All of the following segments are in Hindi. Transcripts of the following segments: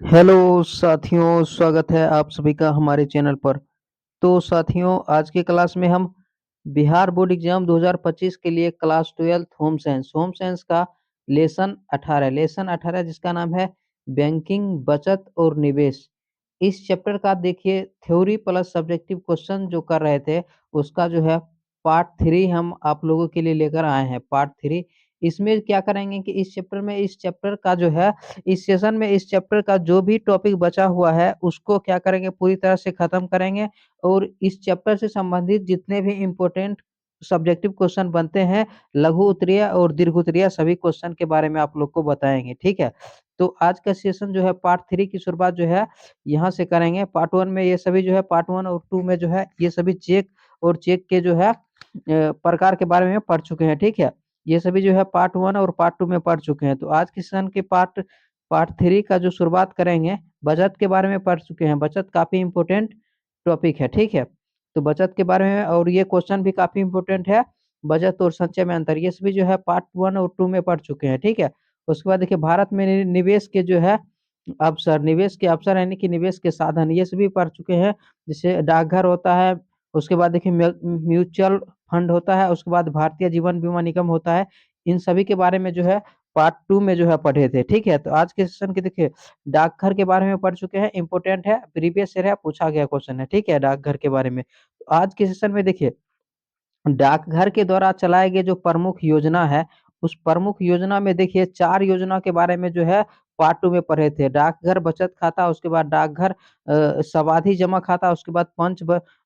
हेलो साथियों, स्वागत है आप सभी का हमारे चैनल पर। तो साथियों, आज की क्लास में हम बिहार बोर्ड एग्जाम 2025 के लिए क्लास 12 होम साइंस का लेसन 18 जिसका नाम है बैंकिंग, बचत और निवेश। इस चैप्टर का देखिए थ्योरी प्लस सब्जेक्टिव क्वेश्चन जो कर रहे थे, उसका जो है पार्ट 3 हम आप लोगों के लिए लेकर आए हैं। पार्ट 3 इसमें क्या करेंगे कि इस चैप्टर का जो है इस सेशन में इस चैप्टर का जो भी टॉपिक बचा हुआ है उसको क्या करेंगे, पूरी तरह से खत्म करेंगे। और इस चैप्टर से संबंधित जितने भी इम्पोर्टेंट सब्जेक्टिव क्वेश्चन बनते हैं, लघु उत्तरीय और दीर्घ उत्तरीय, सभी क्वेश्चन के बारे में आप लोग को बताएंगे। ठीक है, तो आज का सेशन जो है पार्ट 3 की शुरुआत जो है यहाँ से करेंगे। पार्ट 1 में ये सभी जो है, पार्ट 1 और 2 में जो है ये सभी चेक और चेक के जो है प्रकार के बारे में पढ़ चुके हैं। ठीक है, ये सभी जो है पार्ट 1 और पार्ट 2 में पढ़ चुके हैं। तो आज के सेशन के पार्ट पार्ट 3 का जो शुरुआत करेंगे, बचत के बारे में पढ़ चुके हैं। बचत काफी इंपॉर्टेंट टॉपिक है। ठीक है, तो बचत के बारे में, और ये क्वेश्चन भी काफी इंपॉर्टेंट है। बचत और संचय में अंतर, ये सभी जो है पार्ट 1 और 2 में पढ़ चुके हैं। ठीक है, उसके बाद देखिए भारत में निवेश के जो है अवसर, निवेश के अवसर यानी कि निवेश के साधन, ये सभी पढ़ चुके हैं। जैसे डाकघर होता है, उसके बाद देखिए म्यूचुअल फंड होता है, उसके बाद भारतीय जीवन बीमा निगम होता है। इन सभी के बारे में जो है पार्ट 2 में जो है पढ़े थे। ठीक है, तो आज के सेशन के देखिए डाकघर के बारे में पढ़ चुके हैं। इंपॉर्टेंट है, प्रीवियस ईयर है, पूछा गया क्वेश्चन है। ठीक है, डाकघर के बारे में। तो आज के सेशन में देखिए डाकघर के द्वारा चलाए गए जो प्रमुख योजना है, उस प्रमुख योजना में देखिए 4 योजना के बारे में जो है पार्ट 2 में पढ़े थे। डाकघर बचत खाता, उसके बाद डाकघर सावधि जमा खाता, उसके बाद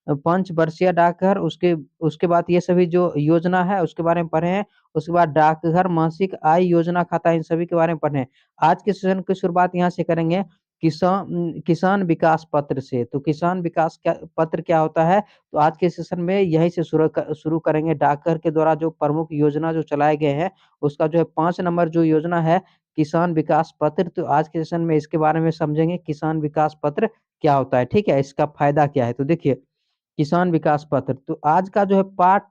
पंचवर्षीय डाकघर, उसके उसके बाद ये सभी जो योजना है उसके बारे में पढ़े हैं। उसके बाद डाकघर मासिक आय योजना खाता, इन सभी के बारे में पढ़े हैं। आज के सेशन की शुरुआत यहाँ से करेंगे किसान विकास पत्र से। तो किसान विकास क्या पत्र क्या होता है, तो आज के सेशन में यहीं से शुरू करेंगे। डाकघर के द्वारा जो प्रमुख योजना जो चलाए गए हैं, उसका जो है 5 नंबर जो योजना है किसान विकास पत्र। तो आज के सेशन में इसके बारे में समझेंगे, किसान विकास पत्र क्या होता है। ठीक है, इसका फायदा क्या है। तो देखिए किसान विकास पत्र, तो आज का जो है पार्ट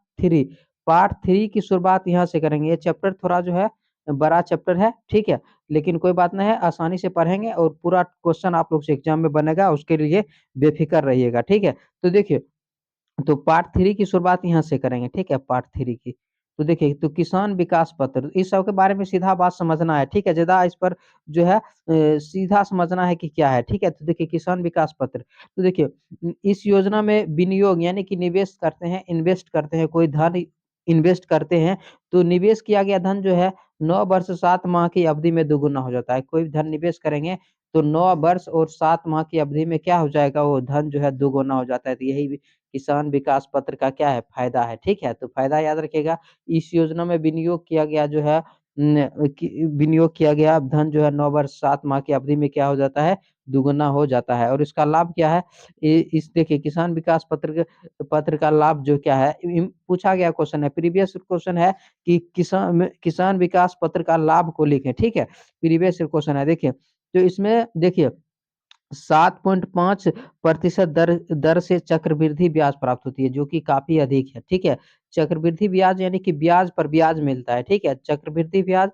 3 की शुरुआत यहाँ से करेंगे। ये चैप्टर थोड़ा जो है बड़ा चैप्टर है। ठीक है, लेकिन कोई बात नहीं है, आसानी से पढ़ेंगे और पूरा क्वेश्चन आप लोग से एग्जाम में बनेगा, उसके लिए बेफिक्र रहिएगा। ठीक है, तो देखिए, तो पार्ट 3 की शुरुआत यहाँ से करेंगे। ठीक है, पार्ट 3 की, तो देखिए, तो किसान विकास पत्र, तो इस सब के बारे में सीधा बात समझना है। ठीक है, ज्यादा इस पर जो है सीधा समझना है कि क्या है। ठीक है, तो देखिए किसान विकास पत्र, तो देखिए इस योजना में विनियोग यानी कि निवेश करते हैं, इन्वेस्ट करते हैं, कोई धन इन्वेस्ट करते हैं, तो निवेश किया गया धन जो है 9 वर्ष 7 माह की अवधि में दुगुना हो जाता है। कोई धन निवेश करेंगे तो 9 वर्ष और 7 माह की अवधि में क्या हो जाएगा, वो धन जो है दुगुना हो जाता है। तो यही किसान विकास पत्र का क्या है, फायदा है। ठीक है, तो फायदा याद रखिएगा। इस योजना में विनियोग किया गया जो है विनियोग किया गया धन जो है 9 वर्ष 7 माह की अवधि में क्या हो जाता है, दुगुना हो जाता है। और इसका लाभ क्या है, इस देखिए किसान विकास पत्र का लाभ जो क्या है, पूछा गया क्वेश्चन है, प्रीवियस क्वेश्चन है कि किसान विकास पत्र का लाभ को लिखें। ठीक है, प्रीवियस क्वेश्चन है। देखिए, तो इसमें देखिए 7.5% दर दर से चक्रवृद्धि ब्याज प्राप्त होती है, जो कि काफी अधिक है। ठीक है, चक्रवृद्धि ब्याज यानी कि ब्याज पर ब्याज मिलता है। ठीक है, चक्रवृद्धि ब्याज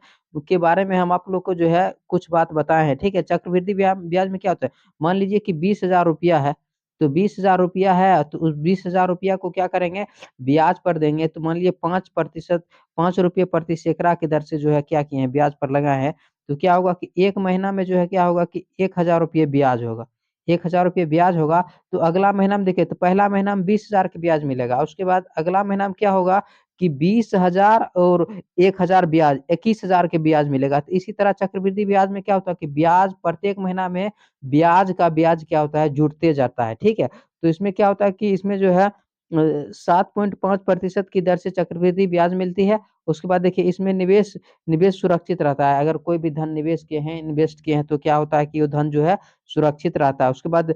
के बारे में हम आप लोग को जो है कुछ बात बताए हैं। ठीक है, चक्रवृद्धि ब्याज में क्या होता है, मान लीजिए कि 20,000 रुपया है, तो 20,000 रुपया है, तो उस 20,000 रुपया को क्या करेंगे, ब्याज पर देंगे। तो मान लीजिए 5%, 5 रुपये प्रति सैकड़ा की दर से जो है क्या किए हैं, ब्याज पर लगाए हैं। तो क्या होगा कि एक महीना में जो है क्या होगा कि 1,000 रुपये ब्याज होगा। 1,000 रुपये ब्याज होगा, तो अगला महीना में देखिए, तो पहला महीना में 20,000 के ब्याज मिलेगा, उसके बाद अगला महीना में क्या होगा कि 20,000 और 1,000 ब्याज, 21,000 के ब्याज मिलेगा। तो इसी तरह चक्रवृद्धि ब्याज में क्या होता है कि ब्याज प्रत्येक महीना में ब्याज का ब्याज क्या होता है, जुड़ते जाता है। ठीक है, तो इसमें क्या होता है कि इसमें जो है 7.5% की दर से चक्रवृद्धि ब्याज मिलती है। उसके बाद देखिए इसमें निवेश निवेश सुरक्षित रहता है। अगर कोई भी धन निवेश किए हैं, इन्वेस्ट किए हैं, तो क्या होता है कि वो धन जो है सुरक्षित रहता है। उसके बाद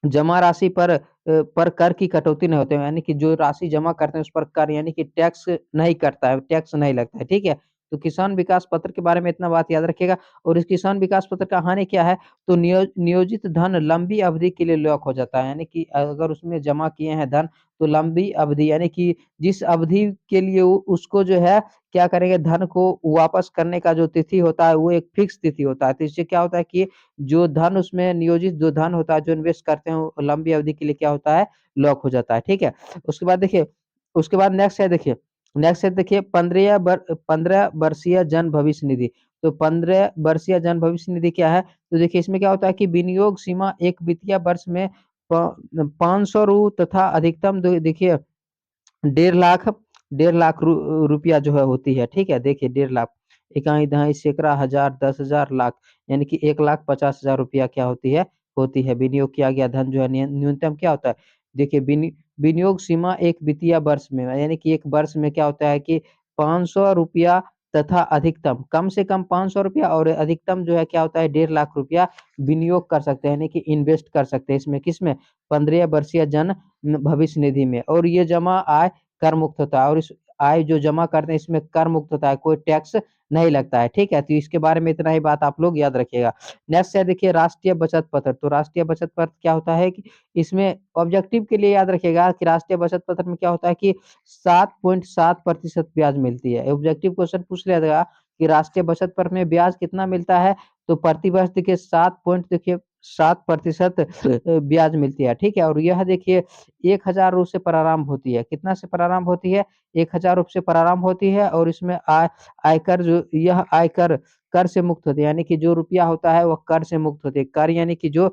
जमा राशि पर कर की कटौती नहीं होती है, यानी कि जो राशि जमा करते हैं उस पर कर यानी कि टैक्स नहीं कटता है, टैक्स नहीं लगता है। ठीक है, तो किसान विकास पत्र के बारे में इतना बात याद रखिएगा। और इस किसान विकास पत्र का हानि क्या है, तो नियोजित धन लंबी अवधि के लिए लॉक हो जाता है, यानी कि अगर उसमें जमा किए हैं धन तो लंबी अवधि यानी कि जिस अवधि के लिए उसको जो है क्या करेंगे, धन को वापस करने का जो तिथि होता है वो एक फिक्स तिथि होता है। तो इससे क्या होता है कि जो धन उसमें नियोजित जो धन होता है, जो इन्वेस्ट करते हैं वो लंबी अवधि के लिए क्या होता है, लॉक हो जाता है। ठीक है, उसके बाद देखिए, उसके बाद नेक्स्ट है देखिए 15 वर्षीय जन भविष्य निधि। तो 15 वर्षीय जन भविष्य निधि क्या है, तो देखिए इसमें क्या होता है कि विनियोग सीमा एक वित्तीय वर्ष में 500 रु तथा अधिकतम देखिए 1.5 लाख 1.5 लाख रुपया जो है होती है। ठीक है, देखिए 1.5 लाख, इकाई दहाई सैकड़ा हजार 10,000 लाख, यानी कि 1,50,000 रुपया क्या होती है विनियोग किया गया धन जो है न्यूनतम क्या होता है। देखिए विनियोग सीमा एक वित्तीय वर्ष में, यानी कि एक वर्ष में क्या होता है कि 500 रुपया तथा अधिकतम, कम से कम 500 रुपया और अधिकतम जो है क्या होता है 1.5 लाख रुपया विनियोग कर सकते हैं, यानी कि इन्वेस्ट कर सकते हैं इसमें, किसमें, 15 वर्षीय जन भविष्य निधि में। और ये जमा आय कर मुक्त होता है, और इस आय जो जमा करते हैं इसमें कर मुक्त होता है, कोई टैक्स नहीं लगता है। ठीक है, तो इसके बारे में इतना ही बात आप लोग याद रखिएगा। नेक्स्ट है देखिए राष्ट्रीय बचत पत्र। तो राष्ट्रीय बचत पत्र क्या होता है कि इसमें ऑब्जेक्टिव के लिए याद रखिएगा कि राष्ट्रीय बचत पत्र में क्या होता है कि 7.7% ब्याज मिलती है। ऑब्जेक्टिव क्वेश्चन पूछ लिया जाएगा कि राष्ट्रीय बचत पत्र में ब्याज कितना मिलता है, तो प्रति वर्ष देखिए 7% ब्याज मिलती है। ठीक है, और यह देखिए 1,000 रुपये से प्रारंभ होती है। कितना से प्रारंभ होती है, 1,000 रुपये से प्रारंभ होती है। और इसमें आयकर जो यह आयकर कर से मुक्त होती है, यानी कि जो रुपया होता है वह कर से मुक्त होती है। कर यानी कि जो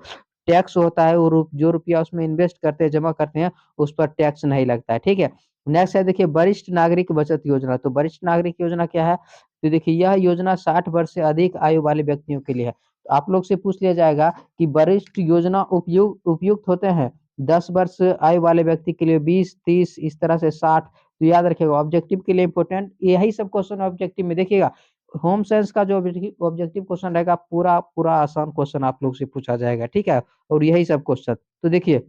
टैक्स होता है वो जो रुपया उसमें इन्वेस्ट करते हैं, जमा करते हैं, उस पर टैक्स नहीं लगता है। ठीक है, नेक्स्ट है देखिए वरिष्ठ नागरिक बचत योजना। तो वरिष्ठ नागरिक योजना क्या है, तो देखिए यह योजना 60 वर्ष से अधिक आयु वाले व्यक्तियों के लिए है। तो आप लोग से पूछ लिया जाएगा कि वरिष्ठ योजना उपयुक्त होते हैं 10 वर्ष आयु वाले व्यक्ति के लिए, 20, 30, इस तरह से 60। तो याद रखिएगा ऑब्जेक्टिव के लिए इंपॉर्टेंट यही सब क्वेश्चन ऑब्जेक्टिव में देखिएगा। होम साइंस का जो ऑब्जेक्टिव क्वेश्चन रहेगा पूरा पूरा आसान क्वेश्चन आप लोग से पूछा जाएगा। ठीक है, और यही सब क्वेश्चन, तो देखिए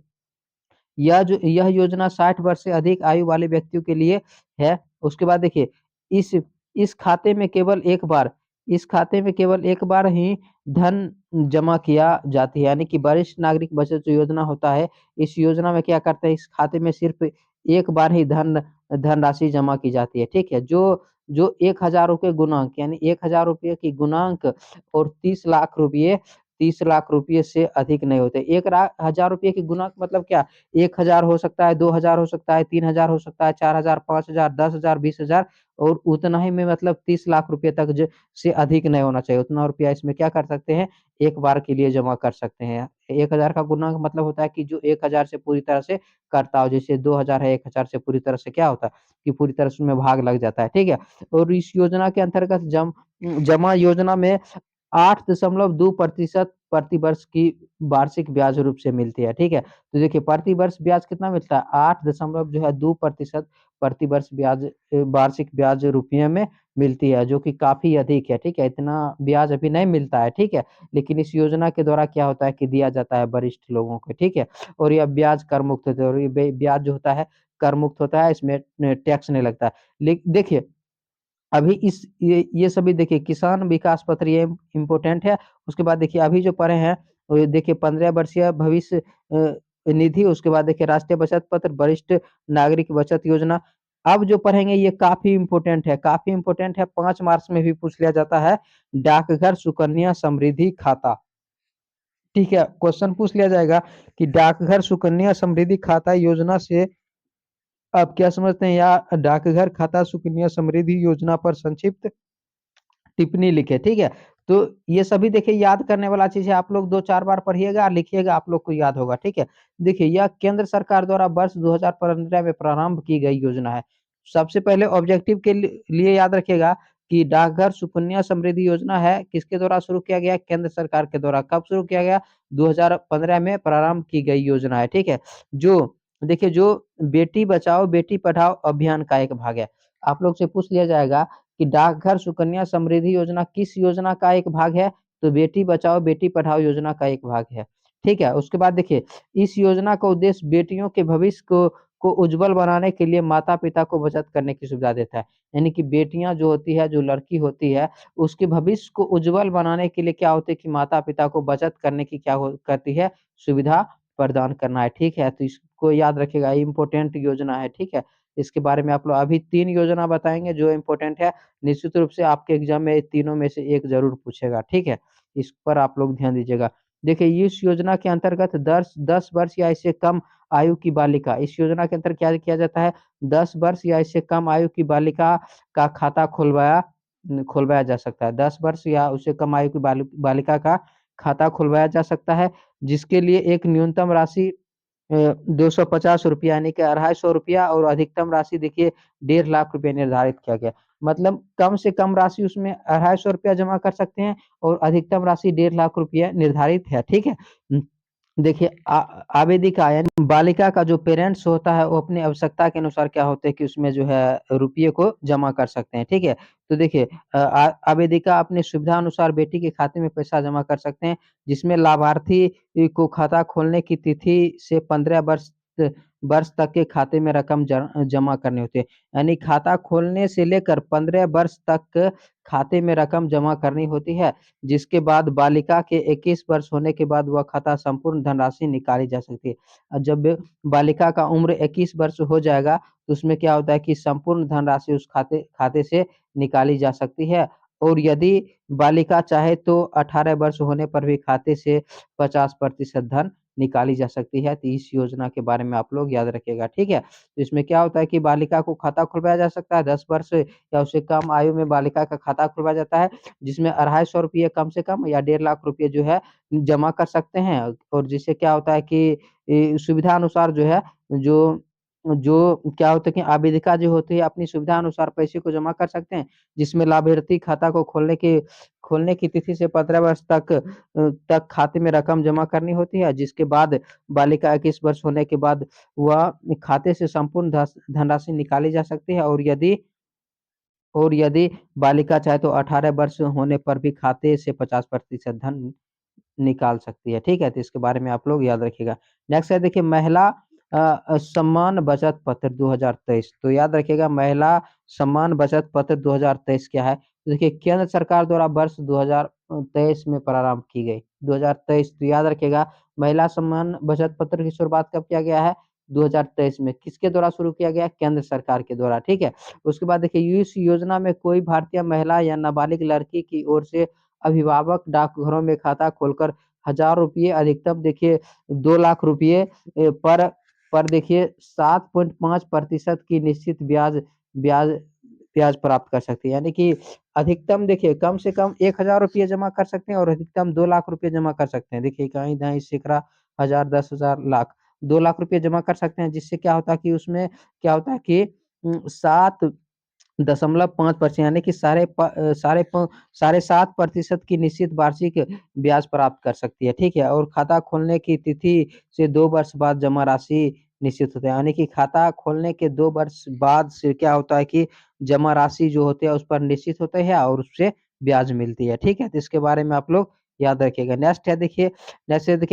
यह योजना 60 वर्ष से अधिक आयु वाले व्यक्तियों के लिए है। उसके बाद देखिए इस इस खाते में केवल एक बार इस खाते में केवल एक बार ही धन जमा किया जाती है, यानी कि वरिष्ठ नागरिक बचत जो योजना होता है, इस योजना में क्या करते हैं, इस खाते में सिर्फ एक बार ही धनराशि जमा की जाती है। ठीक है, जो जो 1,000 रुपये गुणांक, यानी 1,000 रुपये की गुणांक और 30 लाख रुपये से अधिक नहीं होते। 1,000 रुपये की गुणांक मतलब क्या, 1,000 हो सकता है, 2,000 हो सकता है, 3,000 हो सकता है, 4,000, 5,000, 10,000, 20,000, और उतना ही में मतलब 30 लाख रुपये तक से अधिक नहीं होना चाहिए। उतना रुपया इसमें क्या कर सकते हैं, एक बार के लिए जमा कर सकते हैं। 1,000 का गुणांक मतलब होता है कि जो 1,000 से पूरी तरह से करता हो, जैसे 2,000 है, 1,000 से पूरी तरह से क्या होता है कि पूरी तरह से उसमें भाग लग जाता है। ठीक है, और इस योजना के अंतर्गत जमा योजना में 8.2% प्रति वर्ष की वार्षिक ब्याज रूप से मिलती है। ठीक है, तो देखिए प्रति वर्ष ब्याज कितना मिलता है, 8.2% प्रति वर्ष ब्याज वार्षिक ब्याज रुपये में मिलती है, जो कि काफी अधिक है। ठीक है, इतना ब्याज अभी नहीं मिलता है। ठीक है, लेकिन इस योजना के द्वारा क्या होता है कि दिया जाता है वरिष्ठ लोगों को। ठीक है, और यह ब्याज कर मुक्त होता है, और ये ब्याज जो होता है कर मुक्त होता है, इसमें टैक्स नहीं लगता है। देखिए अभी ये सभी देखिए किसान विकास पत्र ये इम्पोर्टेंट है। उसके बाद देखिए अभी जो पढ़े हैं वो देखिए 15 वर्षीय भविष्य निधि, उसके बाद देखिए राष्ट्रीय बचत पत्र, वरिष्ठ नागरिक बचत योजना। अब जो पढ़ेंगे ये काफी इम्पोर्टेंट है, 5 मार्क्स में भी पूछ लिया जाता है, डाकघर सुकन्या समृद्धि खाता। ठीक है, क्वेश्चन पूछ लिया जाएगा कि डाकघर सुकन्या समृद्धि खाता योजना से आप क्या समझते हैं, या डाकघर खाता सुकन्या समृद्धि योजना पर संक्षिप्त टिप्पणी लिखे। ठीक है, तो ये सभी देखिए याद करने वाला चीज है, आप लोग 2-4 बार पढ़िएगा, लिखिएगा, आप लोग को याद होगा। ठीक है, देखिए यह केंद्र सरकार द्वारा वर्ष 2015 में प्रारंभ की गई योजना है। सबसे पहले ऑब्जेक्टिव के लिए याद रखिएगा कि डाकघर सुकन्या समृद्धि योजना है, किसके द्वारा शुरू किया गया, केंद्र सरकार के द्वारा। कब शुरू किया गया, 2015 में प्रारंभ की गई योजना है। ठीक है, जो देखिए जो बेटी बचाओ बेटी पढ़ाओ अभियान का एक भाग है। आप लोग से पूछ लिया जाएगा कि डाकघर सुकन्या समृद्धि योजना किस योजना का एक भाग है, तो बेटी बचाओ बेटी पढ़ाओ योजना का एक भाग है। ठीक है, उसके बाद देखिए इस योजना का उद्देश्य बेटियों के भविष्य को उज्ज्वल बनाने के लिए माता-पिता को बचत करने की सुविधा देता है। यानी कि बेटियाँ जो होती है, जो लड़की होती है, उसके भविष्य को उज्ज्वल बनाने के लिए क्या होता है कि माता-पिता को बचत करने की क्या हो करती है, सुविधा प्रदान करना है, ठीक है? तो इसको याद रखिएगा, ये इम्पोर्टेंट योजना है, ठीक है? इसके बारे में आप लोग अभी 3 योजना बताएँगे जो इम्पोर्टेंट है, निश्चित रूप से आपके एग्ज़ाम में तीनों में से एक ज़रूर पूछेगा, ठीक है? इस पर आप लोग ध्यान दीजिएगा। देखिए, इस योजना के अंतर्गत 10 वर्ष या इससे कम आयु की बालिका इस योजना के अंतर्गत क्या किया जाता है, 10 वर्ष या इससे कम आयु की बालिका का खाता खुलवाया जा सकता है। 10 वर्ष या उससे कम आयु की बालिका का खाता खुलवाया जा सकता है, जिसके लिए एक न्यूनतम राशि ₹250 यानी कि ₹250 और अधिकतम राशि देखिए 1.5 लाख रुपए निर्धारित किया गया। मतलब कम से कम राशि उसमें ₹250 जमा कर सकते हैं और अधिकतम राशि 1.5 लाख रुपया निर्धारित है, ठीक है? देखिए आवेदिका यानी बालिका का जो पेरेंट्स होता है, वो अपनी आवश्यकता के अनुसार क्या होता है कि उसमें जो है रुपये को जमा कर सकते हैं, ठीक है? तो देखिए आवेदिका अपनी सुविधा अनुसार बेटी के खाते में पैसा जमा कर सकते हैं, जिसमें लाभार्थी को खाता खोलने की तिथि से 15 वर्ष तक के खाते में रकम जमा करनी होती है। यानी खाता खोलने से लेकर 15 वर्ष तक खाते में रकम जमा करनी होती है, जिसके बाद बालिका के 21 वर्ष होने के बाद वह खाता संपूर्ण धनराशि निकाली जा सकती है। जब बालिका का उम्र 21 वर्ष हो जाएगा, तो उसमें क्या होता है कि संपूर्ण धनराशि उस खाते खाते से निकाली जा सकती है और यदि बालिका चाहे तो 18 वर्ष होने पर भी खाते से 50% धन निकाली जा सकती है। तो इस योजना के बारे में आप लोग याद रखिएगा, ठीक है? तो इसमें क्या होता है कि बालिका को खाता खुलवाया जा सकता है, 10 वर्ष या उससे कम आयु में बालिका का खाता खुलवाया जाता है, जिसमें ₹250 कम से कम या 1.5 लाख रुपए जो है जमा कर सकते हैं और जिससे क्या होता है कि सुविधा अनुसार जो है जो जो क्या होता है कि आवेदिका जो होती है अपनी सुविधा अनुसार पैसे को जमा कर सकते हैं, जिसमें लाभार्थी खाता को खोलने की तिथि से 15 वर्ष तक खाते में रकम जमा करनी होती है, जिसके बाद बालिका 21 वर्ष होने के बाद वह खाते से संपूर्ण धनराशि निकाली जा सकती है और यदि बालिका चाहे तो 18 वर्ष होने पर भी खाते से 50% धन निकाल सकती है, ठीक है? तो इसके बारे में आप लोग याद रखिएगा। नेक्स्ट है देखिए महिला सम्मान बचत पत्र 2023 तो याद रखिएगा महिला सम्मान बचत पत्र 2023 क्या है? तो देखिए केंद्र सरकार द्वारा वर्ष 2023 में प्रारंभ की गई। 2023 तो याद रखिएगा महिला सम्मान बचत पत्र की शुरुआत कब किया गया है? 2023 में। किसके द्वारा शुरू किया गया? केंद्र सरकार के द्वारा, ठीक है? उसके बाद देखिए इस योजना में कोई भारतीय महिला या नाबालिग लड़की की ओर से अभिभावक डाकघरों में खाता खोलकर ₹1000 अधिकतम देखिए 2 लाख रुपये पर देखिए 7.5% की निश्चित ब्याज ब्याज प्राप्त कर सकती है। यानी कि अधिकतम देखिए कम से कम ₹1000 जमा कर सकते हैं और अधिकतम 2 लाख रुपए जमा कर सकते हैं। देखिए कहीं-कहीं सैकड़ा, हज़ार, 10,000, लाख 2 लाख रुपए जमा कर सकते हैं जिससे क्या होता है कि उसमें क्या होता है कि 7.5% यानी कि साढ़े 7% की निश्चित वार्षिक ब्याज प्राप्त कर सकती है, ठीक है? और खाता खोलने की तिथि से 2 वर्ष बाद जमा राशि निश्चित होता है, यानी कि खाता खोलने के 2 वर्ष बाद से क्या होता है कि जमा राशि जो होती है उस पर निश्चित होते हैं और उससे ब्याज मिलती है, ठीक है? तो इसके बारे में आप लोग याद रखिएगा। नेक्स्ट है देखिए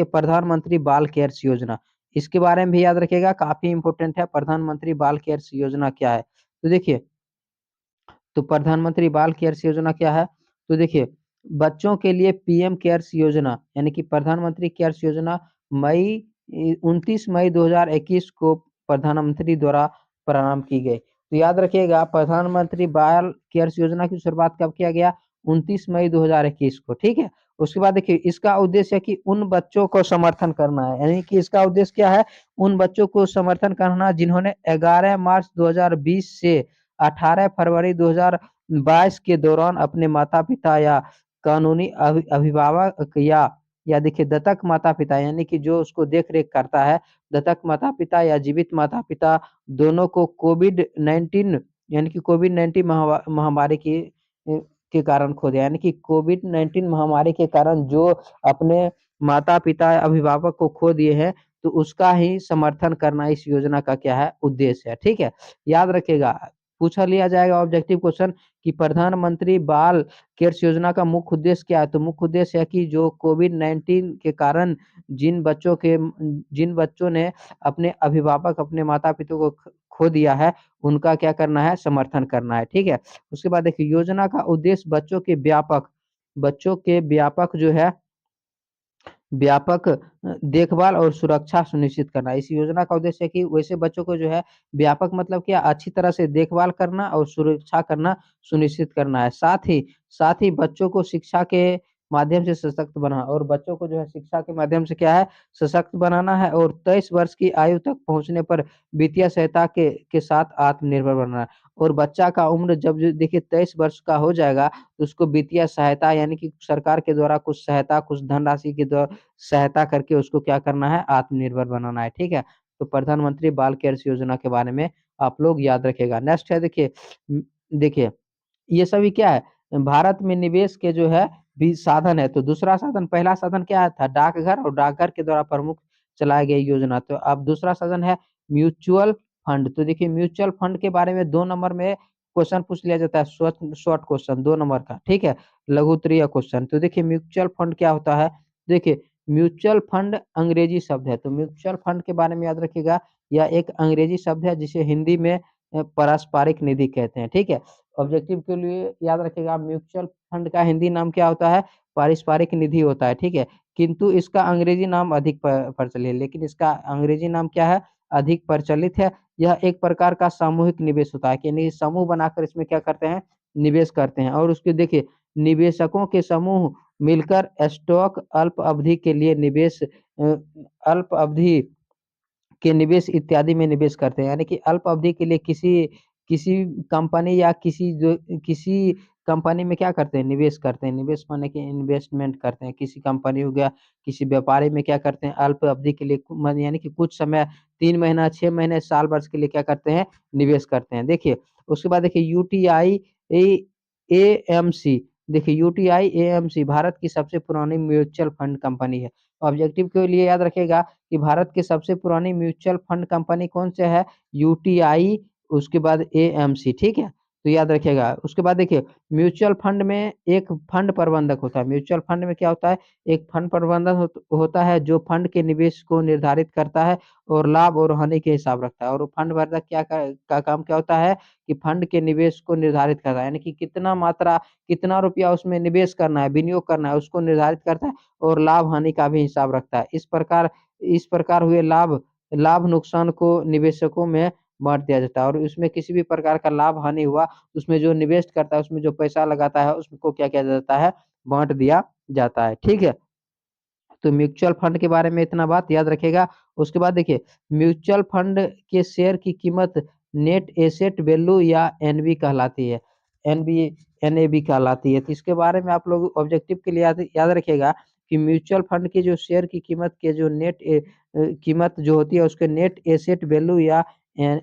प्रधानमंत्री बाल केयर्स योजना, इसके बारे में भी याद रखिएगा काफ़ी इम्पोर्टेंट है, प्रधानमंत्री बाल केयर्स योजना क्या है? तो देखिए तो प्रधानमंत्री बाल केयर्स योजना क्या है? तो देखिए, बच्चों के लिए पीएम केयर्स योजना यानी कि प्रधानमंत्री केयर्स योजना 29 मई 2021 को प्रधानमंत्री द्वारा प्रारंभ की गई। तो याद रखिएगा प्रधानमंत्री बाल केयर्स योजना की शुरुआत कब किया गया? 29 मई 2021 को, ठीक है? उसके बाद देखिए इसका उद्देश्य है कि उन बच्चों को समर्थन करना है, यानी कि इसका उद्देश्य क्या है? उन बच्चों को समर्थन करना जिन्होंने 11 मार्च 2020 से 18 फरवरी 2022 के दौरान अपने माता-पिता या कानूनी अभिभावक या देखिए दत्तक माता-पिता यानी कि जो उसको देख-रेख करता है, दत्तक माता-पिता या जीवित माता-पिता दोनों को कोविड-19 यानी कि कोविड-19 महामारी के कारण खो दिया। यानी कि कोविड-19 महामारी के कारण जो अपने माता-पिता या अभिभावक को खो दिए हैं, तो उसका ही समर्थन करना इस योजना का क्या है? उद्देश्य है, ठीक है? याद रखिएगा पूछा लिया जाएगा ऑब्जेक्टिव क्वेश्चन कि प्रधानमंत्री बाल केयर्स योजना का मुख्य उद्देश्य क्या है? तो मुख्य उद्देश्य है कि जो कोविड-19 के कारण जिन बच्चों ने अपने अभिभावक, अपने माता-पिता को खो दिया है, उनका क्या करना है? समर्थन करना है, ठीक है? उसके बाद देखिए योजना का उद्देश्य बच्चों के व्यापक देखभाल और सुरक्षा सुनिश्चित करना। इस योजना का उद्देश्य है कि वैसे बच्चों को जो है व्यापक मतलब क्या अच्छी तरह से देखभाल करना और सुरक्षा करना सुनिश्चित करना है। साथ ही बच्चों को शिक्षा के माध्यम से सशक्त बनाना और बच्चों को जो है शिक्षा के माध्यम से क्या है सशक्त बनाना है और 23 वर्ष की आयु तक पहुँचने पर वित्तीय सहायता के साथ आत्मनिर्भर बनना है। और बच्चा का उम्र जब जो देखिए 23 वर्ष का हो जाएगा तो उसको वित्तीय सहायता यानी कि सरकार के द्वारा कुछ सहायता, कुछ धनराशि के सहायता करके उसको क्या करना है आत्मनिर्भर बनाना है, ठीक है? तो प्रधानमंत्री बाल केयर्स योजना के बारे में आप लोग याद रखिएगा। नेक्स्ट है देखिए ये सभी क्या है भारत में निवेश के जो है भी साधन है। तो दूसरा साधन पहला साधन क्या था डाकघर और डाकघर के द्वारा प्रमुख चलाया गया योजना। तो अब दूसरा साधन है म्यूचुअल फंड। तो देखिए म्यूचुअल फंड के बारे में 2 नंबर में क्वेश्चन पूछ लिया जाता है शॉर्ट क्वेश्चन 2 नंबर का, ठीक है? लघु उत्तरीय क्वेश्चन। तो देखिए म्यूचुअल फंड क्या होता है? देखिए म्यूचुअल फंड अंग्रेजी शब्द है। तो म्यूचुअल फंड के बारे में याद रखिएगा यह एक अंग्रेजी शब्द है जिसे हिंदी में पारस्परिक निधि कहते हैं, ठीक है? ऑब्जेक्टिव के लिए याद रखिएगा म्यूचुअल फंड का हिंदी नाम क्या होता है? पारस्परिक निधि होता है, ठीक है? किंतु इसका अंग्रेजी नाम अधिक प्रचलित है, लेकिन इसका अंग्रेजी नाम क्या है? अधिक प्रचलित है। यह एक प्रकार का सामूहिक निवेश होता है कि यानी समूह बनाकर इसमें क्या करते हैं? निवेश करते हैं और उसके देखिए निवेशकों के समूह मिलकर स्टॉक अल्प अवधि के लिए अल्प अवधि के निवेश इत्यादि में निवेश करते हैं। यानी कि अल्प अवधि के लिए किसी किसी कंपनी या किसी कंपनी में क्या करते हैं? निवेश करते हैं। निवेश माने कि इन्वेस्टमेंट करते हैं। किसी कंपनी हो गया, किसी व्यापारी में क्या करते हैं? अल्प अवधि के लिए माने यानी कि कुछ समय 3 महीना, 6 महीने, साल भर के लिए क्या करते हैं? निवेश करते हैं। देखिए, उसके बाद देखिए यूटीआई ए एएमसी देखिए यूटीआई एएमसी भारत की सबसे पुरानी म्यूचुअल फंड कंपनी है। ऑब्जेक्टिव के लिए याद रखिएगा कि भारत की सबसे पुरानी म्यूचुअल फंड कंपनी कौन से है? यूटीआई उसके बाद एएमसी, ठीक है? तो याद रखिएगा। उसके बाद देखिए म्यूचुअल फंड में एक फंड प्रबंधक होता है। म्यूचुअल फंड में क्या होता है? एक फंड प्रबंधक होता है जो फंड के निवेश को निर्धारित करता है और लाभ और हानि के हिसाब रखता है। और फंड प्रबंधक का काम क्या होता है कि फंड के निवेश को निर्धारित करता है। यानी कि कितना रुपया उसमें निवेश करना है, विनियोग करना है, उसको निर्धारित करता है और लाभ हानि का भी हिसाब रखता है। इस प्रकार हुए लाभ नुकसान को निवेशकों में बाँट दिया जाता है और उसमें किसी भी प्रकार का लाभ हानि हुआ, उसमें जो निवेश करता है, उसमें जो पैसा लगाता है, उसको क्या किया जाता है? बाँट दिया जाता है, ठीक है? तो म्यूचुअल फंड के बारे में इतना बात याद रखिएगा। उसके बाद देखिए म्यूचुअल फंड के शेयर की कीमत नेट एसेट वैल्यू या एनवी कहलाती है। एनबी एनएबी कहलाती है। तो इसके बारे में आप लोग ऑब्जेक्टिव के लिए याद याद रखिएगा कि म्यूचुअल फंड की जो शेयर की कीमत के जो कीमत जो होती है उसके नेट एसेट वैल्यू या एन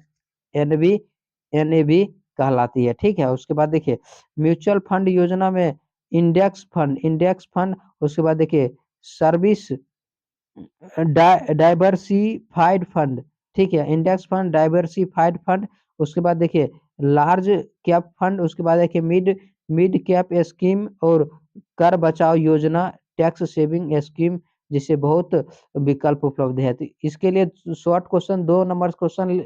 एनबी एनएबी कहलाती है, ठीक है? उसके बाद देखिए म्यूचुअल फंड योजना में इंडेक्स फंड उसके बाद देखिए सर्विस डाइवर्सिफाइड फंड, ठीक है? इंडेक्स फंड, डाइवर्सिफाइड फंड, उसके बाद देखिए लार्ज कैप फंड, उसके बाद देखिए मिड मिड कैप स्कीम और कर बचाव योजना, टैक्स सेविंग स्कीम जिससे बहुत विकल्प उपलब्ध है। तो इसके लिए शॉर्ट क्वेश्चन 2 नंबर क्वेश्चन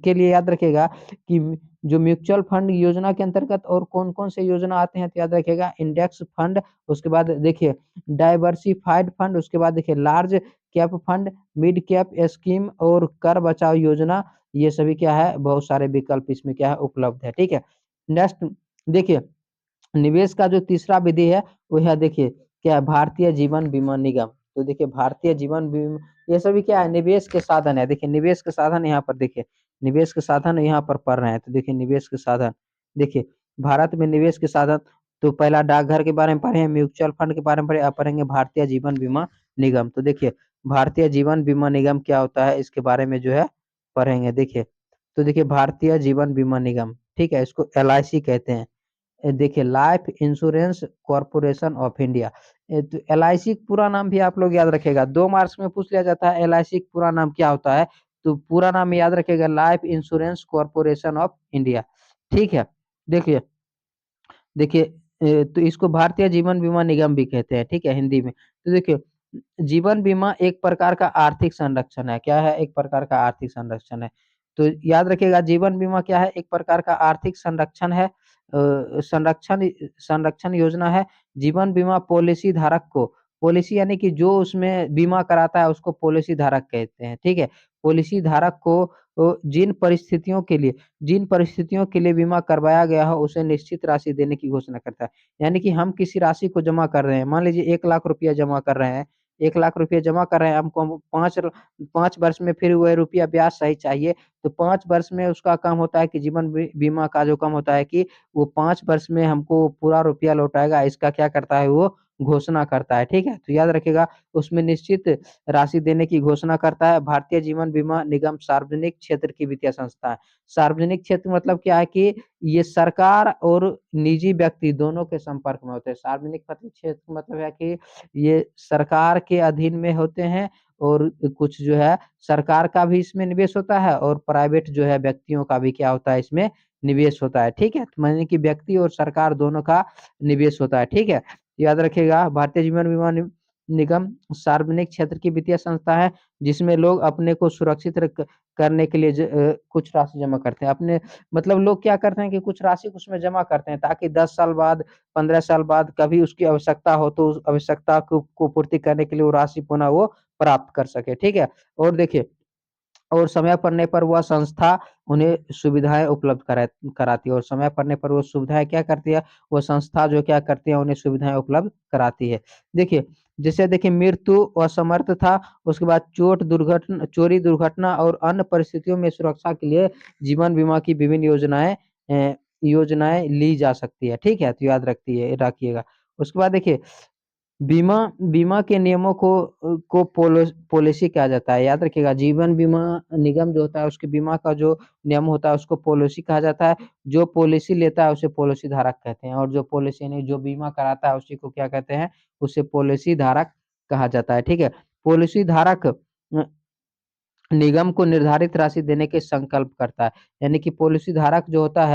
के लिए याद रखिएगा कि जो म्यूचुअल फंड योजना के अंतर्गत और कौन-कौन से योजना आते हैं तो याद रखिएगा इंडेक्स फंड, उसके बाद देखिए डाइवर्सिफाइड फंड, उसके बाद देखिए large cap fund, mid cap scheme और कर बचाव योजना, ये सभी क्या है बहुत सारे विकल्प इसमें क्या है उपलब्ध है, ठीक है? नेक्स्ट देखिए निवेश का जो तीसरा विधि है वो है देखिए क्या है भारतीय जीवन बीमा निगम। तो देखिए भारतीय जीवन बीमा ये सभी क्या है निवेश के साधन है। देखिए निवेश के साधन यहाँ पर देखिए निवेश के साधन यहाँ पर पढ़ रहे हैं। तो देखिए निवेश के साधन देखिए भारत में निवेश के साधन तो पहला डाकघर के बारे में पढ़े हैं, म्यूचुअल फंड के बारे में पढ़े, अब पढ़ेंगे भारतीय जीवन बीमा निगम। तो देखिए भारतीय जीवन बीमा निगम क्या होता है इसके बारे में जो है पढ़ेंगे। देखिए तो देखिए भारतीय जीवन बीमा निगम, ठीक है? इसको एलआईसी कहते हैं। देखिए life insurance corporation of India. तो एलआईसी पूरा नाम भी आप लोग याद रखिएगा। 2 मार्क्स में पूछ लिया जाता है एलआईसी पूरा नाम क्या होता है? तो पूरा नाम याद रखिएगा life insurance corporation of India. ठीक है? देखिए देखिए तो इसको भारतीय जीवन बीमा निगम भी कहते हैं, ठीक है? हिंदी में। तो देखिए, जीवन बीमा एक प्रकार का आर्थिक संरक्षण है। क्या है? एक प्रकार का आर्थिक संरक्षण है। तो याद रखिएगा, जीवन बीमा क्या है? एक प्रकार का आर्थिक संरक्षण है। संरक्षण योजना है। जीवन बीमा पॉलिसी धारक को, पॉलिसी यानी कि जो उसमें बीमा कराता है उसको पॉलिसी धारक कहते हैं, ठीक है? पॉलिसी धारक को जिन परिस्थितियों के लिए बीमा करवाया गया हो उसे निश्चित राशि देने की घोषणा करता है। यानी कि हम किसी राशि को जमा कर रहे हैं, मान लीजिए 1 लाख रुपया जमा कर रहे हैं, 1 लाख रुपया जमा कर रहे हैं, हमको 5 वर्ष में फिर वह रुपया ब्याज सहित चाहिए, तो 5 वर्ष में उसका काम होता है कि जीवन बीमा का जो काम होता है कि वो 5 वर्ष में हमको पूरा रुपया लौटाएगा, इसका क्या करता है वो घोषणा करता है, ठीक है? तो याद रखिएगा, उसमें निश्चित राशि देने की घोषणा करता है। भारतीय जीवन बीमा निगम सार्वजनिक क्षेत्र की वित्तीय संस्था है। सार्वजनिक क्षेत्र मतलब क्या है कि ये सरकार और निजी व्यक्ति दोनों के संपर्क में होते हैं। सार्वजनिक मतलब क्षेत्र मतलब है कि ये सरकार के अधीन में होते हैं, और कुछ जो है सरकार का भी इसमें निवेश होता है, और प्राइवेट जो है व्यक्तियों का भी क्या होता है इसमें निवेश होता है, ठीक है? तो माने कि व्यक्ति और सरकार दोनों का निवेश होता है, ठीक है? याद रखिएगा, भारतीय जीवन बीमा निगम सार्वजनिक क्षेत्र की वित्तीय संस्था है, जिसमें लोग अपने को सुरक्षित करने के लिए कुछ राशि जमा करते हैं। अपने मतलब लोग क्या करते हैं कि कुछ राशि उसमें जमा करते हैं, ताकि 10 साल बाद, 15 साल बाद कभी उसकी आवश्यकता हो तो उस आवश्यकता को पूर्ति करने के लिए वो राशि पुनः वो प्राप्त कर सके, ठीक है? और देखिए, और समय पड़ने पर वह संस्था उन्हें सुविधाएँ उपलब्ध कराती है, और समय पड़ने पर वो सुविधाएँ क्या करती है, वो संस्था जो क्या करती है, उन्हें सुविधाएँ उपलब्ध कराती है। देखिए, जैसे देखिए, मृत्यु, असमर्थता, उसके बाद चोरी, दुर्घटना और अन्य परिस्थितियों में सुरक्षा के लिए जीवन बीमा की विभिन्न योजनाएँ ली जा सकती है, ठीक है? तो याद रखिएगा। उसके बाद देखिए, बीमा बीमा के नियमों को पॉलिसी कहा जाता है। याद रखिएगा, जीवन बीमा निगम जो होता है उसके बीमा का जो नियम होता है उसको पॉलिसी कहा जाता है। जो पॉलिसी लेता है उसे पॉलिसी धारक कहते हैं, और जो पॉलिसी यानी जो बीमा कराता है उसी को क्या कहते हैं? उसे पॉलिसी धारक कहा जाता है, ठीक है? पॉलिसी धारक निगम को निर्धारित राशि देने के संकल्प करता है। यानी कि पॉलिसी धारक जो होता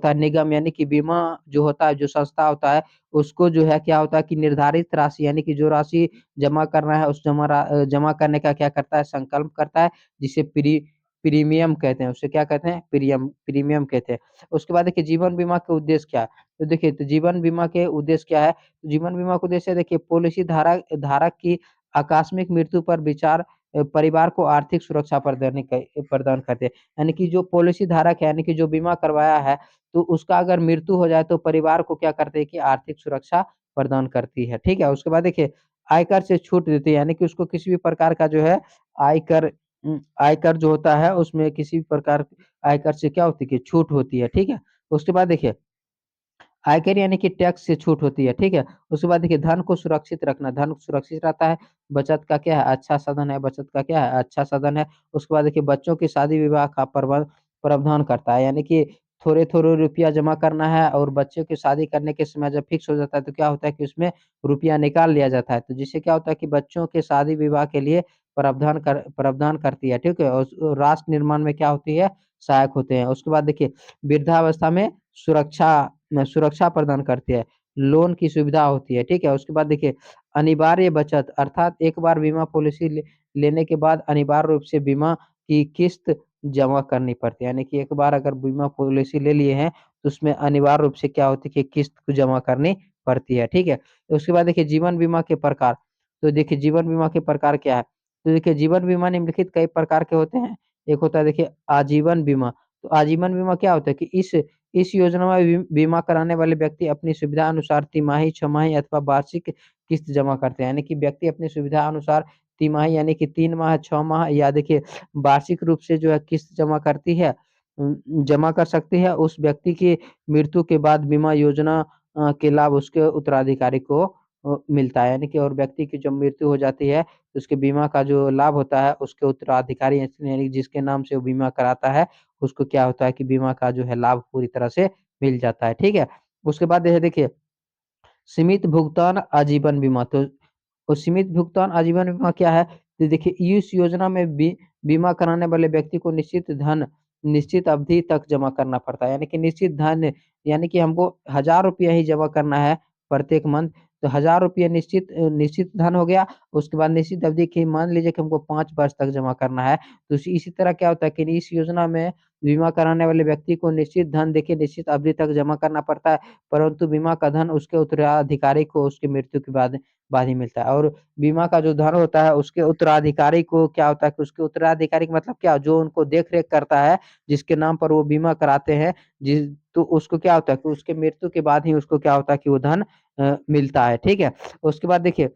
है निगम, यानी कि बीमा जो होता है, जो संस्था होता है, उसको जो है क्या होता है कि निर्धारित राशि यानी कि जो राशि जमा करना है उस जमा करने का क्या करता है? संकल्प करता है, जिसे प्रीमियम कहते हैं। उसे क्या कहते हैं? प्रीमियम कहते हैं। उसके बाद देखिए, जीवन बीमा के उद्देश्य क्या है? तो देखिए, तो जीवन बीमा के उद्देश्य क्या है? जीवन बीमा का उद्देश्य देखिए, पॉलिसी धारक धारक की आकस्मिक मृत्यु पर परिवार को आर्थिक सुरक्षा प्रदान करते हैं। यानी कि जो पॉलिसी धारक है, यानी कि जो बीमा करवाया है, तो उसका अगर मृत्यु हो जाए तो परिवार को क्या करते हैं कि आर्थिक सुरक्षा प्रदान करती है, ठीक है? उसके बाद देखिए, आयकर से छूट देती है, यानी कि उसको किसी भी प्रकार का जो है आयकर जो होता है उसमें किसी भी प्रकार आयकर से क्या होती है कि छूट होती है, ठीक है? उसके बाद देखिए, आयकर यानी कि टैक्स से छूट होती है, ठीक है? उसके बाद देखिए, धन को सुरक्षित रखना, धन सुरक्षित रहता है, बचत का क्या है? अच्छा साधन है, बचत का क्या है? अच्छा साधन है। उसके बाद देखिए, बच्चों की शादी-विवाह का प्रावधान करता है, यानी कि थोड़े-थोड़े रुपया जमा करना है, और बच्चों की शादी करने के समय जब फिक्स हो जाता है तो क्या होता है कि उसमें रुपया निकाल लिया जाता है। तो जिससे क्या होता है कि बच्चों के शादी-विवाह के लिए प्रावधान करती है, ठीक है? और राष्ट्र निर्माण में क्या होती है? सहायक होते हैं। उसके बाद देखिए, वृद्धावस्था में सुरक्षा प्रदान करती है, लोन की सुविधा होती है, ठीक है? उसके बाद देखिए, अनिवार्य बचत, अर्थात एक बार बीमा पॉलिसी लेने के बाद अनिवार्य रूप से बीमा की किस्त जमा करनी पड़ती है। यानी कि एक बार अगर बीमा पॉलिसी ले लिए हैं, तो उसमें अनिवार्य रूप से क्या होती है कि किस्त जमा करनी पड़ती है, ठीक है? उसके बाद देखिए, जीवन बीमा के प्रकार। तो देखिए, जीवन बीमा के प्रकार क्या है? तो देखिए, जीवन बीमा निम्नलिखित कई प्रकार के होते हैं। एक होता है देखिए, आजीवन बीमा। तो आजीवन बीमा क्या होता है कि इस योजना में बीमा कराने वाले व्यक्ति अपनी सुविधा अनुसार तिमाही, छमाही अथवा वार्षिक किस्त जमा करते हैं। यानी कि व्यक्ति अपनी सुविधा अनुसार तिमाही यानी कि 3 माह, 6 माह, या देखिए वार्षिक रूप से जो है किस्त जमा कर सकती है। उस व्यक्ति की मृत्यु के बाद बीमा योजना के लाभ उसके उत्तराधिकारी को मिलता है। यानी कि और व्यक्ति की जब मृत्यु हो जाती है, तो उसके बीमा का जो लाभ होता है उसके उत्तराधिकारी, यानी जिसके नाम से वो बीमा कराता है, उसको क्या होता है कि बीमा का जो है लाभ पूरी तरह से मिल जाता है, ठीक है? उसके बाद ये देखिए, सीमित भुगतान आजीवन बीमा। तो सीमित भुगतान आजीवन बीमा क्या है? तो देखिए, इस योजना में बीमा कराने वाले व्यक्ति को निश्चित धन निश्चित अवधि तक जमा करना पड़ता है, यानी कि निश्चित धन, यानी कि हमको 1000 रुपया ही जमा करना है प्रत्येक मंथ। तो 1000 रुपया निश्चित धन हो गया। उसके बाद निश्चित अवधि की मान लीजिए कि हमको 5 वर्ष तक जमा करना है। तो इसी तरह क्या होता है कि इस योजना में बीमा कराने वाले व्यक्ति को निश्चित धन देखिए निश्चित अवधि तक जमा करना पड़ता है, परंतु बीमा का धन उसके उत्तराधिकारी को उसकी मृत्यु के बाद ही मिलता है। और बीमा का जो धन होता है उसके उत्तराधिकारी को क्या होता है कि उसके उत्तराधिकारी का मतलब क्या, जो उनको देख रेख करता है, जिसके नाम पर वो बीमा कराते हैं, जिस तो उसको क्या होता है कि उसके मृत्यु के बाद ही उसको क्या होता है कि वो धन मिलता है, ठीक है। उसके बाद देखिए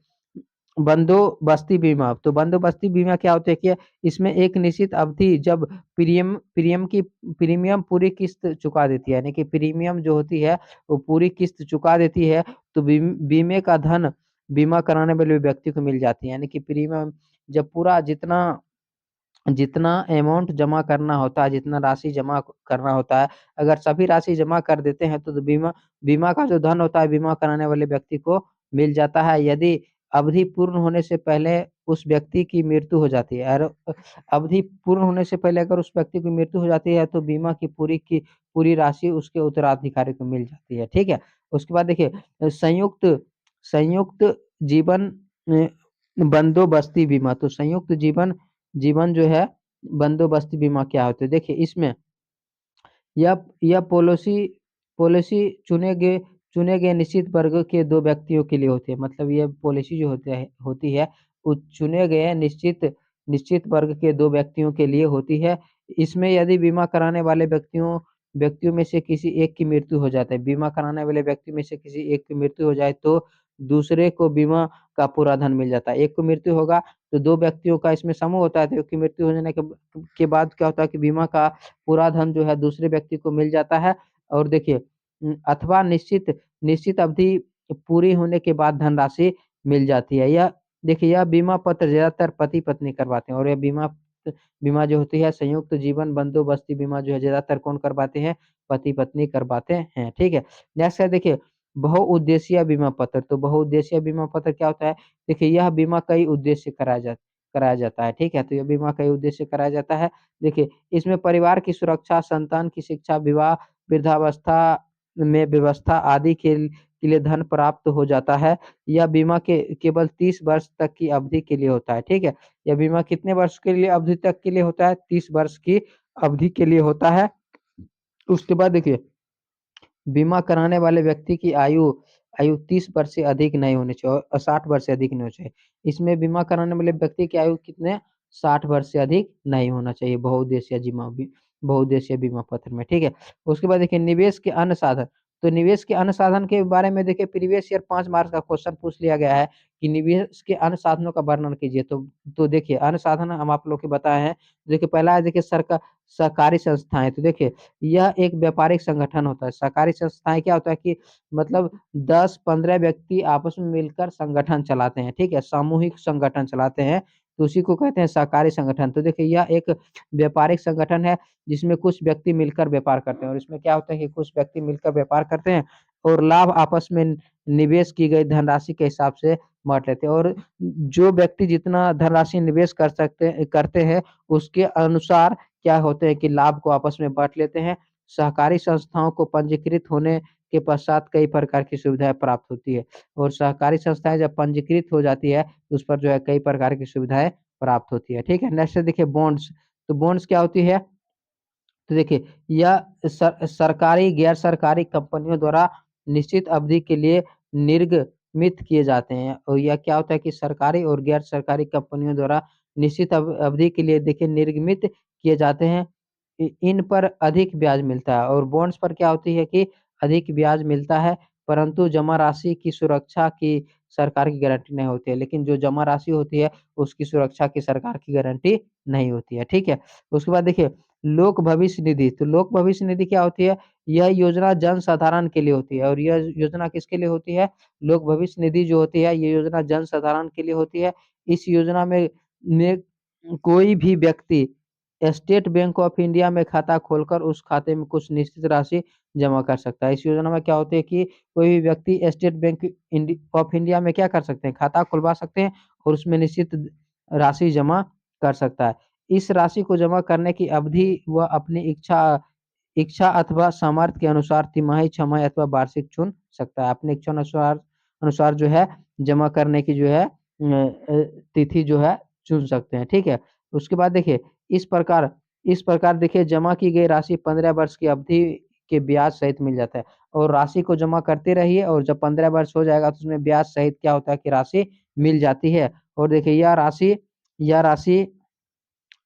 बंदोबस्ती बीमा, तो बंदोबस्ती बीमा क्या होता है कि इसमें एक निश्चित अवधि जब प्रीमियम पूरी किस्त चुका देती है, यानी कि प्रीमियम जो होती है वो पूरी किस्त चुका देती है, तो बीमे का धन बीमा कराने वाले व्यक्ति को मिल जाती है, यानी कि प्रीमियम जब पूरा जितना जितना अमाउंट जमा करना होता है, जितना राशि जमा करना होता है, अगर सभी राशि जमा कर देते हैं तो बीमा बीमा का जो धन होता है बीमा कराने वाले व्यक्ति को मिल जाता है। यदि अवधि पूर्ण होने से पहले उस व्यक्ति की मृत्यु हो जाती है, और अवधि पूर्ण होने से पहले अगर उस व्यक्ति की मृत्यु हो जाती है तो बीमा की पूरी राशि उसके उत्तराधिकारी को मिल जाती है, ठीक है। उसके बाद देखिए संयुक्त संयुक्त जीवन बंदोबस्ती बीमा, तो संयुक्त जीवन जीवन जो है बंदोबस्ती बीमा क्या होता है? देखिए इसमें यह पॉलिसी चुने गए निश्चित वर्ग के 2 व्यक्तियों के लिए होती है। मतलब ये पॉलिसी जो होती है वो चुने गए निश्चित वर्ग के 2 व्यक्तियों के लिए होती है। इसमें यदि बीमा कराने वाले व्यक्तियों व्यक्तियों में से किसी एक की मृत्यु हो जाता है, बीमा कराने वाले व्यक्ति में से किसी एक की मृत्यु हो जाए तो दूसरे को बीमा का पूरा धन मिल जाता है। एक को मृत्यु होगा तो 2 व्यक्तियों का इसमें समूह होता है, तो एक की मृत्यु हो जाने के बाद क्या होता है कि बीमा का पूरा धन जो है दूसरे व्यक्ति को मिल जाता है। और देखिए अथवा निश्चित अवधि पूरी होने के बाद धनराशि मिल जाती है। यह देखिए यह बीमा पत्र ज़्यादातर पति-पत्नी करवाते हैं, और यह बीमा जो होती है संयुक्त जीवन बंदोबस्ती बीमा जो है ज़्यादातर कौन करवाते हैं? पति-पत्नी करवाते हैं, ठीक है। नेक्स्ट है देखिए बहुउद्देशीय बीमा पत्र, तो बहुउद्देशीय बीमा पत्र क्या होता है? देखिए यह बीमा कई उद्देश्य से कराया जाता है, ठीक है। तो यह बीमा कई उद्देश्य से कराया जाता है। देखिए इसमें परिवार की सुरक्षा, संतान की शिक्षा, विवाह, वृद्धावस्था में व्यवस्था आदि के लिए धन प्राप्त हो जाता है। यह बीमा के केवल 30 वर्ष तक की अवधि के लिए होता है, ठीक है। यह बीमा कितने वर्ष के लिए अवधि तक के लिए होता है? 30 वर्ष की अवधि के लिए होता है। उसके बाद देखिए बीमा कराने वाले व्यक्ति की आयु आयु 30 वर्ष से अधिक नहीं होनी चाहिए और 60 वर्ष से अधिक नहीं होनी चाहिए। इसमें बीमा कराने वाले व्यक्ति की आयु कितने 60 वर्ष से अधिक नहीं होना चाहिए बहुउद्देशीय बीमा पत्र में, ठीक है। उसके बाद देखिए निवेश के अन्य साधन, तो निवेश के अन्य साधन के बारे में देखिए प्रीवियस ईयर 5 मार्क्स का क्वेश्चन पूछ लिया गया है कि निवेश के अन्य साधनों का वर्णन कीजिए। तो देखिए अन्य साधन हम आप लोग को बताए हैं। देखिए पहला है देखिए सहकारी संस्थाएँ, तो देखिए यह एक व्यापारिक संगठन होता है। सहकारी संस्थाएँ क्या होता है कि मतलब 10-15 व्यक्ति आपस में मिलकर संगठन चलाते हैं, ठीक है? सामूहिक संगठन चलाते हैं, तो उसी को कहते हैं सहकारी संगठन। तो देखिए यह एक व्यापारिक संगठन है, जिसमें कुछ व्यक्ति मिलकर व्यापार करते हैं, और इसमें क्या होता है कि कुछ व्यक्ति मिलकर व्यापार करते हैं और लाभ आपस में निवेश की गई धनराशि के हिसाब से बाँट लेते हैं, और जो व्यक्ति जितना धनराशि निवेश करते हैं, उसके अनुसार क्या होते हैं कि लाभ को आपस में बाँट लेते हैं। सहकारी संस्थाओं को पंजीकृत होने के पश्चात कई प्रकार की सुविधाएँ प्राप्त होती है, और सहकारी संस्थाएँ जब पंजीकृत हो जाती है, तो उस पर जो है कई प्रकार की सुविधाएँ प्राप्त होती है, ठीक है? नेक्स्ट है देखिए बॉन्ड्स, तो बॉन्ड्स क्या होती है? तो देखिए यह सरकारी, गैर सरकारी कंपनियों द्वारा निश्चित अवधि के लिए निर्गमित किए जाते हैं, और यह क्या होता है कि सरकारी और गैर सरकारी कंपनियों द्वारा निश्चित अवधि के लिए देखिए निर्गमित किए जाते हैं। इन पर अधिक ब्याज मिलता है, और बॉन्ड्स पर क्या होती है कि अधिक ब्याज मिलता है, परंतु जमा राशि की सुरक्षा की सरकार की गारंटी नहीं होती है। लेकिन जो जमा राशि होती है उसकी सुरक्षा की सरकार की गारंटी नहीं होती है, ठीक है? उसके बाद देखिए लोक भविष्य निधि, तो लोक भविष्य निधि क्या होती है? यह योजना जनसाधारण के लिए होती है, और यह योजना किसके लिए होती है? लोक भविष्य निधि जो होती है, ये योजना जनसाधारण के लिए होती है। इस योजना में कोई भी व्यक्ति स्टेट बैंक ऑफ इंडिया में खाता खोलकर उस खाते में कुछ निश्चित राशि जमा कर सकता है। इस योजना में क्या होता है कि कोई भी व्यक्ति स्टेट बैंक ऑफ इंडिया में क्या कर सकते हैं? खाता खुलवा सकते हैं और उसमें निश्चित राशि जमा कर सकता है। इस राशि को जमा करने की अवधि वह अपनी इच्छा इच्छा अथवा सामर्थ्य के अनुसार तिमाही, छमाही अथवा वार्षिक चुन सकता है। अपने इच्छा अनुसार अनुसार जो है जमा करने की जो है तिथि जो है चुन सकते हैं, ठीक है। उसके बाद देखिए इस प्रकार इस प्रकार देखिए जमा की गई राशि 15 वर्ष की अवधि के ब्याज सहित मिल जाता है। और राशि को जमा करते रहिए और जब 15 वर्ष हो जाएगा तो उसमें ब्याज सहित क्या होता है कि राशि मिल जाती है। और देखिए यह राशि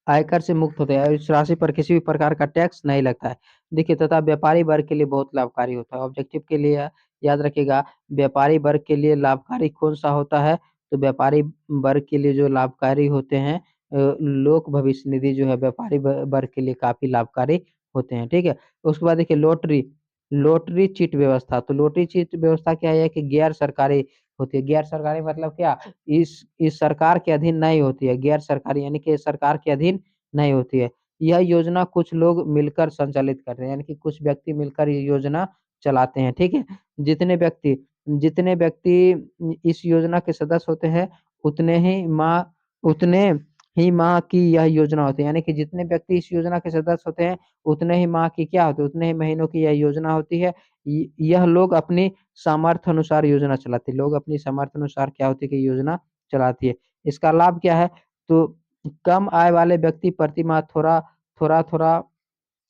आयकर से मुक्त होते हैं, इस राशि पर किसी भी प्रकार का टैक्स नहीं लगता है। देखिए तथा व्यापारी वर्ग के लिए बहुत लाभकारी होता है। ऑब्जेक्टिव के लिए याद रखिएगा, व्यापारी वर्ग के लिए लाभकारी कौन सा होता है, तो व्यापारी वर्ग के लिए जो लाभकारी होते हैं लोक भविष्य निधि जो है व्यापारी वर्ग के लिए काफी लाभकारी होते हैं, ठीक है। उसके बाद देखिए लॉटरी लॉटरी चिट व्यवस्था, तो लॉटरी चिट व्यवस्था क्या है कि गैर सरकारी होती है। गैर सरकारी मतलब क्या, इस सरकार के अधीन नहीं होती है। गैर सरकारी यानी कि सरकार के अधीन नहीं होती है। यह योजना कुछ लोग मिलकर संचालित करते हैं, यानी कि कुछ व्यक्ति मिलकर ये योजना चलाते हैं, ठीक है। जितने व्यक्ति जितने व्यक्ति इस योजना के सदस्य होते हैं उतने ही माह की यह योजना होती है। यानी कि जितने व्यक्ति इस योजना के सदस्य होते हैं उतने ही माह की क्या होती है, उतने ही महीनों की यह योजना होती है। यह लोग अपनी सामर्थ्य अनुसार योजना चलाते हैं। लोग अपनी सामर्थ्य अनुसार क्या होती है कि योजना चलाती है। इसका लाभ क्या है, तो कम आय वाले व्यक्ति प्रति माह थोड़ा थोड़ा थोड़ा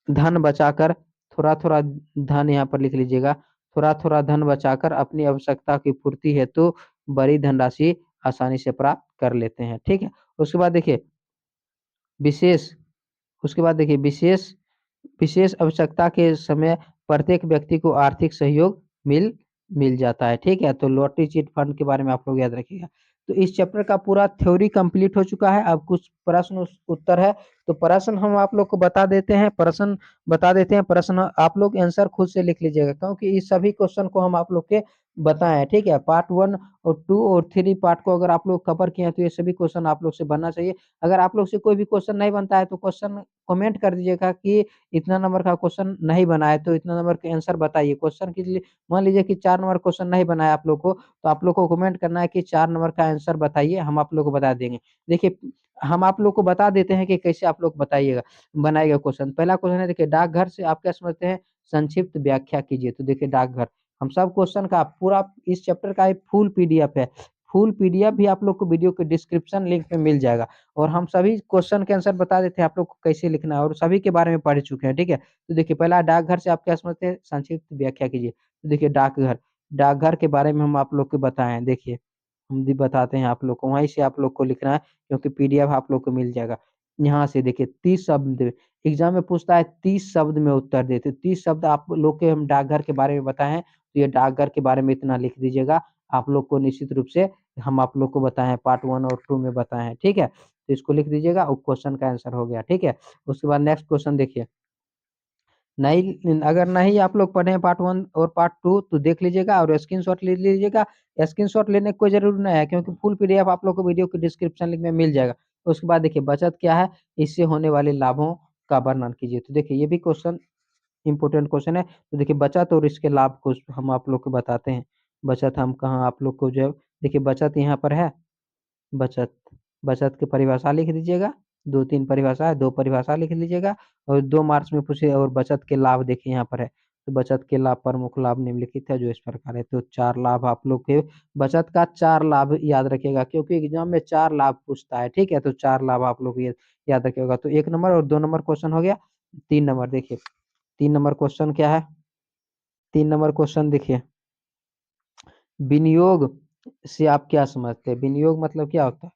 धन बचाकर थोड़ा थोड़ा धन यहाँ पर लिख लीजिएगा, थोड़ा थोड़ा धन बचाकर अपनी आवश्यकता की पूर्ति हेतु बड़ी धनराशि आसानी से प्राप्त कर लेते हैं, ठीक है। उसके बाद देखिए विशेष उसके बाद देखिए विशेष विशेष आवश्यकता के समय प्रत्येक व्यक्ति को आर्थिक सहयोग मिल मिल जाता है, ठीक है। तो लॉटरी चिट फंड के बारे में आप लोग याद रखिएगा। तो इस चैप्टर का पूरा थ्योरी कंप्लीट हो चुका है। अब कुछ प्रश्न उत्तर है, तो प्रश्न हम आप लोग को बता देते हैं। प्रश्न आप लोग आंसर खुद से लिख लीजिएगा, क्योंकि इस सभी क्वेश्चन को हम आप लोग के बताए हैं, ठीक है। पार्ट 1 और 2 और 3 पार्ट को अगर आप लोग कवर किए हैं तो ये सभी क्वेश्चन आप लोग से बनना चाहिए। अगर आप लोग से कोई भी क्वेश्चन नहीं बनता है तो क्वेश्चन कमेंट कर दीजिएगा कि इतना नंबर का क्वेश्चन नहीं बना है तो इतना नंबर का आंसर बताइए। क्वेश्चन के लिए मान लीजिए कि 4 नंबर क्वेश्चन नहीं बना है आप लोग को, तो आप लोग को कमेंट करना है कि 4 नंबर का आंसर बताइए, हम आप लोग को बता देंगे। देखिए हम आप लोग को बता देते हैं कि कैसे आप लोग बताइएगा बनाइएगा क्वेश्चन। पहला क्वेश्चन है, देखिए डाकघर से आप क्या समझते हैं, संक्षिप्त व्याख्या कीजिए। तो देखिए डाकघर, हम सब क्वेश्चन का पूरा इस चैप्टर का एक फुल पीडीएफ है। फुल पीडीएफ भी आप लोग को वीडियो के डिस्क्रिप्शन लिंक में मिल जाएगा। और हम सभी क्वेश्चन के आंसर बता देते हैं आप लोग को कैसे लिखना है, और सभी के बारे में पढ़ चुके हैं, ठीक है। तो देखिए पहला डाकघर से आप क्या समझते हैं, संक्षिप्त व्याख्या कीजिए। तो देखिए डाकघर डाकघर के बारे में हम आप लोग को बताएं। देखिए हम भी बताते हैं आप लोग को, वहीं से आप लोग को लिखना है क्योंकि पीडीएफ आप लोग को मिल जाएगा। यहाँ से देखिए 30 शब्द एग्जाम में पूछता है, 30 शब्द में उत्तर देते। 30 शब्द आप लोग के हम डाकघर के बारे में बताए हैं, तो ये डाकघर के बारे में इतना लिख दीजिएगा। आप लोग को निश्चित रूप से हम आप लोग को बताए हैं, पार्ट 1 और 2 में बताए हैं, ठीक है। तो इसको लिख दीजिएगा और क्वेश्चन का आंसर हो गया, ठीक है। उसके बाद नेक्स्ट क्वेश्चन देखिए, नहीं अगर नहीं आप लोग पढ़े पार्ट 1 और पार्ट 2 तो देख लीजिएगा और स्क्रीनशॉट ले लीजिएगा। स्क्रीनशॉट लेने की कोई जरूर नहीं है, क्योंकि फुल पीडीएफ आप लोग को वीडियो के डिस्क्रिप्शन लिंक में मिल जाएगा। उसके बाद देखिए बचत क्या है, इससे होने वाले लाभों का वर्णन कीजिए। तो देखिए ये भी क्वेश्चन इंपॉर्टेंट क्वेश्चन है। तो देखिए बचत और इसके लाभ को हम आप लोग को बताते हैं। बचत हम कहाँ आप लोग को जो है, देखिए बचत यहाँ पर है। बचत बचत की परिभाषा लिख दीजिएगा। 2-3 परिभाषा है, 2 परिभाषा लिख लीजिएगा। और 2 मार्क्स में पूछे, और बचत के लाभ देखिए यहाँ पर है। तो बचत के लाभ, प्रमुख लाभ निम्नलिखित है जो इस प्रकार है। तो 4 लाभ आप लोग के बचत का 4 लाभ याद रखिएगा, क्योंकि एग्जाम में 4 लाभ पूछता है, ठीक है। तो 4 लाभ आप लोग ये याद रखिएगा। तो 1 नंबर और 2 नंबर क्वेश्चन हो गया। 3 नंबर देखिए, 3 नंबर क्वेश्चन क्या है, 3 नंबर क्वेश्चन देखिए, विनियोग से आप क्या समझते हैं। विनियोग मतलब क्या होता है,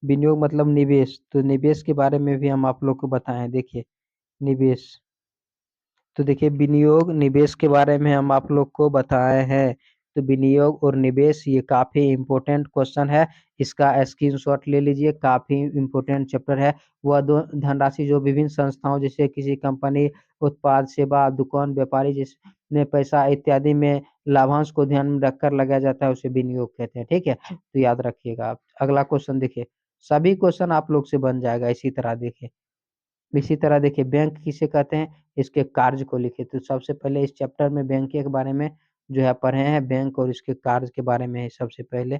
विनियोग मतलब निवेश। तो निवेश के बारे में भी हम आप लोग को बताएं। देखिए निवेश, तो देखिए विनियोग निवेश के बारे में हम आप लोग को बताए हैं। तो विनियोग और निवेश ये काफी इंपॉर्टेंट क्वेश्चन है, इसका स्क्रीनशॉट ले लीजिए। काफी इंपॉर्टेंट चैप्टर है। वह दो धनराशि जो विभिन्न संस्थाओं जैसे किसी कंपनी, उत्पाद, सेवा, दुकान, व्यापारी जिसने पैसा इत्यादि में लाभांश को ध्यान में रखकर लगाया जाता है उसे विनियोग कहते हैं, ठीक है। तो याद रखिएगा आप। अगला क्वेश्चन देखिए, सभी क्वेश्चन आप लोग से बन जाएगा इसी तरह। देखिए इसी तरह देखिए बैंक किसे कहते हैं, इसके कार्य को लिखिए। तो सबसे पहले इस चैप्टर में बैंक के बारे में जो है पढ़े हैं, बैंक और इसके कार्य के बारे में सबसे पहले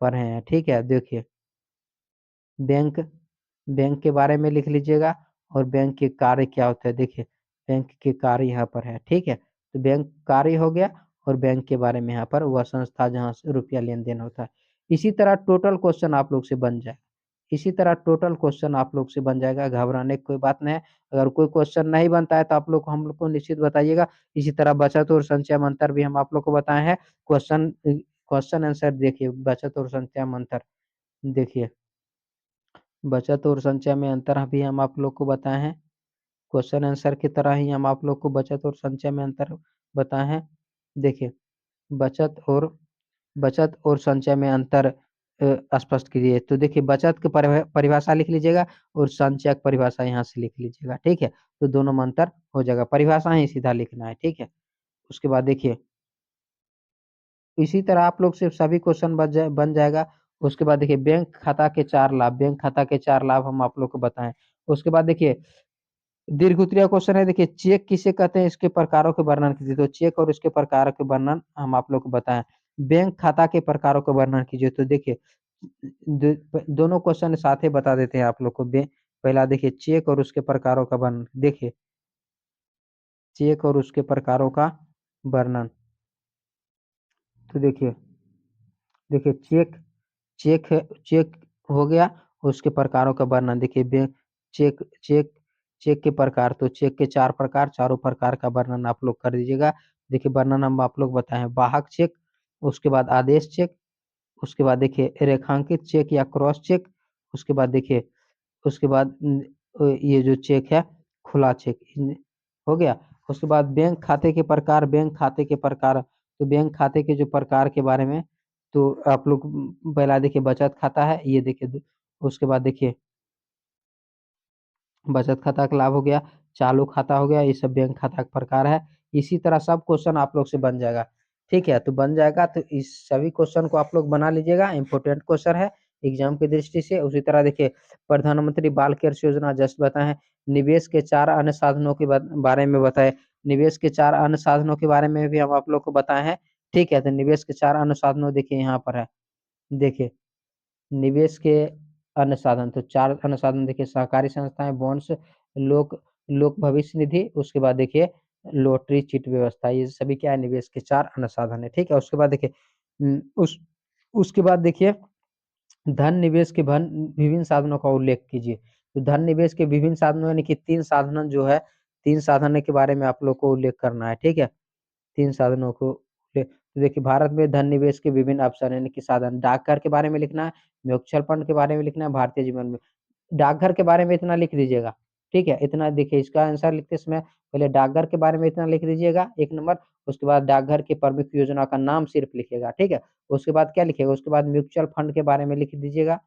पढ़े हैं, ठीक है। देखिए बैंक बैंक के बारे में लिख लीजिएगा और बैंक के कार्य क्या होता है, देखिए बैंक के कार्य यहाँ पर है, ठीक है। तो बैंक कार्य हो गया और बैंक के बारे में यहाँ पर वह संस्था जहाँ से रुपया लेन-देन होता है। इसी तरह टोटल क्वेश्चन आप लोग से बन जाए, इसी तरह टोटल क्वेश्चन आप लोग से बन जाएगा, घबराने की कोई बात नहीं है। अगर कोई क्वेश्चन नहीं बनता है तो आप लोग हम लोग को निश्चित बताइएगा। इसी तरह बचत और संचय में अंतर भी हम आप लोग को बताए हैं। क्वेश्चन आंसर देखिए, बचत और संचय में अंतर देखिए, बचत और संचय में अंतर भी हम आप लोग को बताए हैं। क्वेश्चन आंसर की तरह ही हम आप लोग को बचत और संचय में अंतर बताए हैं। देखिए, बचत और बचत और संचय में अंतर स्पष्ट कीजिए। तो देखिए, बचत की परिभाषा लिख लीजिएगा और संचय की परिभाषा यहाँ से लिख लीजिएगा, ठीक है। तो दोनों में अंतर हो जाएगा, परिभाषा ही सीधा लिखना है, ठीक है। उसके बाद देखिए, इसी तरह आप लोग से सभी क्वेश्चन बन जाएगा। उसके बाद देखिए, बैंक खाता के 4 लाभ, बैंक खाता के 4 लाभ हम आप लोग को बताएं। उसके बाद देखिए, दीर्घ उत्तरीय क्वेश्चन है, देखिए चेक किसे कहते हैं, इसके प्रकारों के वर्णन कीजिए। तो चेक और इसके प्रकार के वर्णन हम आप लोग को बताएं। बैंक खाता के प्रकारों का वर्णन कीजिए। तो देखिए, दोनों क्वेश्चन साथ ही बता देते हैं आप लोग को। पहला देखिए, चेक और उसके प्रकारों का वर्णन, देखिए चेक और उसके प्रकारों का वर्णन। तो देखिए, देखिए चेक चेक है, चेक हो गया, उसके प्रकारों का वर्णन देखिए। बैंक चेक चेक चेक के प्रकार, तो चेक के 4 प्रकार, चारों प्रकार का वर्णन आप लोग कर दीजिएगा। देखिए, वर्णन हम आप लोग बताएं, वाहक चेक, उसके बाद आदेश चेक, उसके बाद देखिए रेखांकित चेक या क्रॉस चेक, उसके बाद देखिए, उसके बाद ये जो चेक है खुला चेक हो गया। उसके बाद बैंक खाते के प्रकार, बैंक खाते के प्रकार, तो बैंक खाते के जो प्रकार के बारे में, तो आप लोग पहला देखिए बचत खाता है, ये देखिए। उसके बाद देखिए, बचत खाता का लाभ हो गया, चालू खाता हो गया, ये सब बैंक खाता का प्रकार है। इसी तरह सब क्वेश्चन आप लोग से बन जाएगा, ठीक है। तो बन जाएगा, तो इस सभी क्वेश्चन को आप लोग बना लीजिएगा, इंपॉर्टेंट क्वेश्चन है एग्जाम की दृष्टि से। उसी तरह देखिए, प्रधानमंत्री बाल केयर योजना जस्ट बताए, निवेश के 4 अन्य साधनों के बारे में बताए, निवेश के 4 अन्य साधनों के बारे में भी हम आप लोग को बताए हैं, ठीक है। तो निवेश के 4 अन्य साधनों देखिए यहाँ पर है, देखिए निवेश के अन्य साधन, तो 4 अन्य साधन देखिए, सहकारी संस्थाएं, बॉन्ड्स, लोक लोक भविष्य निधि, उसके बाद देखिए लॉटरी चिट व्यवस्था, ये सभी क्या है, निवेश के 4 अन्य साधन है, ठीक है। उसके बाद देखिए, उसके बाद देखिए, धन निवेश के विभिन्न साधनों का उल्लेख कीजिए। तो धन निवेश के विभिन्न साधनों यानी कि 3 साधन जो है, 3 साधन के बारे में आप लोग को उल्लेख करना है, ठीक है। 3 साधनों को तो देखिए, भारत में धन निवेश के विभिन्न अवसर यानी कि साधन, डाकघर के बारे में लिखना है, म्यूचुअल फंड के बारे में लिखना है, भारतीय जीवन में। डाकघर के बारे में इतना लिख दीजिएगा, ठीक है। इतना देखिए, इसका आंसर लिखते समय पहले डाकघर के बारे में इतना लिख दीजिएगा 1 नंबर। उसके बाद डाकघर की प्रमुख योजना का नाम सिर्फ लिखिएगा, ठीक है। उसके बाद क्या लिखिएगा, उसके बाद म्यूचुअल फंड के बारे में लिख दीजिएगा,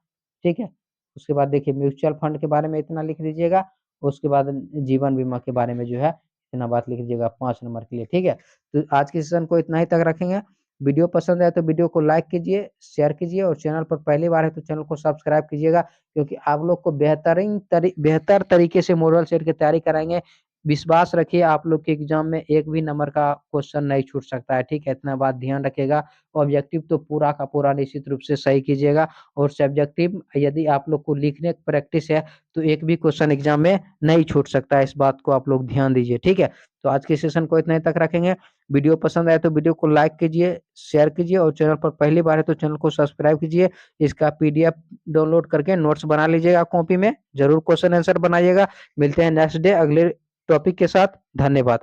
ठीक है। उसके बाद देखिए, म्यूचुअल फंड के बारे में इतना लिख दीजिएगा। उसके बाद जीवन बीमा के बारे में जो है इतना बात लिख दीजिएगा 5 नंबर के लिए, ठीक है। तो आज के सेशन को इतना ही तक रखेंगे। वीडियो पसंद आए तो वीडियो को लाइक कीजिए, शेयर कीजिए, और चैनल पर पहली बार है तो चैनल को सब्सक्राइब कीजिएगा, क्योंकि आप लोग को बेहतर तरीके से मॉडल सेट की तैयारी कराएंगे। विश्वास रखिए, आप लोग के एग्जाम में एक भी नंबर का क्वेश्चन नहीं छूट सकता है, ठीक है। इतना बात ध्यान रखिएगा। ऑब्जेक्टिव तो पूरा का पूरा निश्चित रूप से सही कीजिएगा, और सब्जेक्टिव यदि आप लोग को लिखने की प्रैक्टिस है तो एक भी क्वेश्चन एग्जाम में नहीं छूट सकता है, इस बात को आप लोग ध्यान दीजिए, ठीक है। तो आज के सेशन को इतना ही तक रखेंगे। वीडियो पसंद आए तो वीडियो को लाइक कीजिए, शेयर कीजिए, और चैनल पर पहली बार है तो चैनल को सब्सक्राइब कीजिए। इसका पीडीएफ डाउनलोड करके नोट्स बना लीजिएगा, कॉपी में जरूर क्वेश्चन आंसर बनाइएगा। मिलते हैं नेक्स्ट डे अगले टॉपिक के साथ। धन्यवाद।